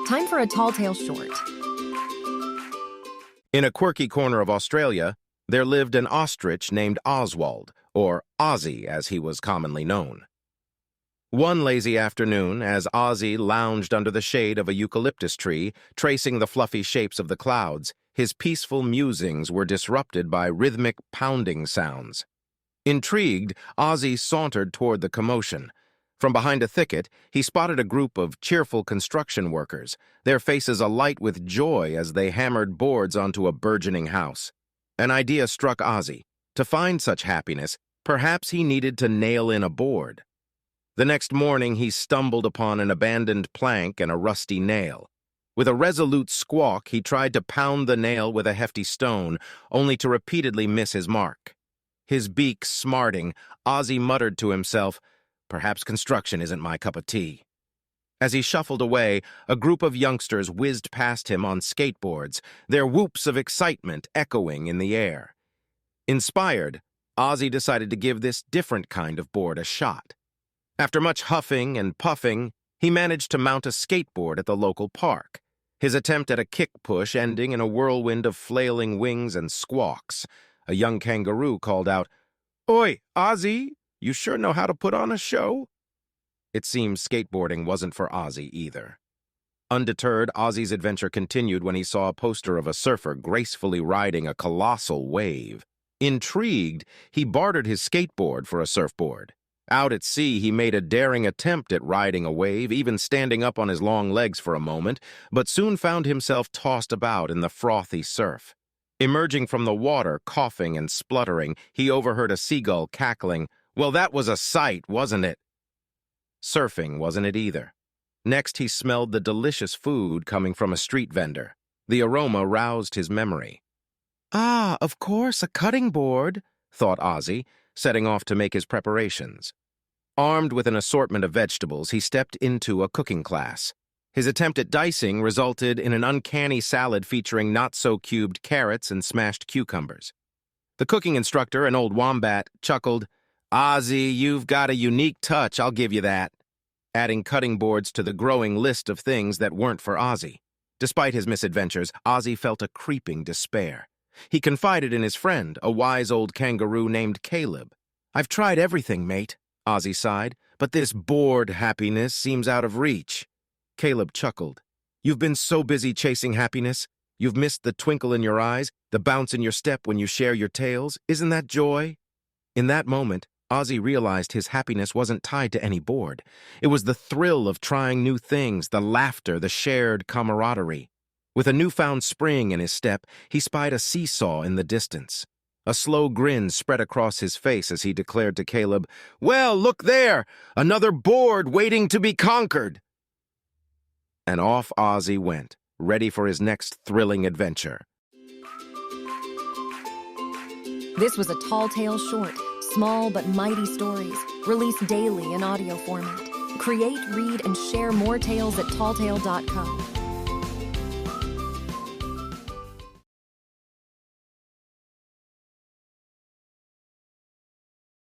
Time for a Talltale short. In a quirky corner of Australia, there lived an ostrich named Oswald, or Ozzie as he was commonly known. One lazy afternoon, as Ozzie lounged under the shade of a eucalyptus tree, tracing the fluffy shapes of the clouds, his peaceful musings were disrupted by rhythmic pounding sounds. Intrigued, Ozzie sauntered toward the commotion. From behind a thicket, he spotted a group of cheerful construction workers, their faces alight with joy as they hammered boards onto a burgeoning house. An idea struck Ozzie. To find such happiness, perhaps he needed to nail in a board. The next morning, he stumbled upon an abandoned plank and a rusty nail. With a resolute squawk, he tried to pound the nail with a hefty stone, only to repeatedly miss his mark. His beak smarting, Ozzie muttered to himself, "Perhaps construction isn't my cup of tea." As he shuffled away, a group of youngsters whizzed past him on skateboards, their whoops of excitement echoing in the air. Inspired, Ozzie decided to give this different kind of board a shot. After much huffing and puffing, he managed to mount a skateboard at the local park, his attempt at a kick push ending in a whirlwind of flailing wings and squawks. A young kangaroo called out, "Oi, Ozzie, you sure know how to put on a show?" It seems skateboarding wasn't for Ozzie either. Undeterred, Ozzie's adventure continued when he saw a poster of a surfer gracefully riding a colossal wave. Intrigued, he bartered his skateboard for a surfboard. Out at sea, he made a daring attempt at riding a wave, even standing up on his long legs for a moment, but soon found himself tossed about in the frothy surf. Emerging from the water, coughing and spluttering, he overheard a seagull cackling. Well, that was a sight, wasn't it? Surfing wasn't it either. Next, he smelled the delicious food coming from a street vendor. The aroma roused his memory. "Ah, of course, a cutting board," thought Ozzie, setting off to make his preparations. Armed with an assortment of vegetables, he stepped into a cooking class. His attempt at dicing resulted in an uncanny salad featuring not-so-cubed carrots and smashed cucumbers. The cooking instructor, an old wombat, chuckled, "Ozzie, you've got a unique touch, I'll give you that," adding cutting boards to the growing list of things that weren't for Ozzie. Despite his misadventures, Ozzie felt a creeping despair. He confided in his friend, a wise old kangaroo named Kaleb. "I've tried everything, mate," Ozzie sighed, "but this bored happiness seems out of reach." Kaleb chuckled. "You've been so busy chasing happiness, you've missed the twinkle in your eyes, the bounce in your step when you share your tales. Isn't that joy?" In that moment, Ozzie realized his happiness wasn't tied to any board. It was the thrill of trying new things, the laughter, the shared camaraderie. With a newfound spring in his step, he spied a seesaw in the distance. A slow grin spread across his face as he declared to Kaleb, "Well, look there! Another board waiting to be conquered!" And off Ozzie went, ready for his next thrilling adventure. This was a Talltale short, small but mighty stories, released daily in audio format. Create, read, and share more tales at talltale.com.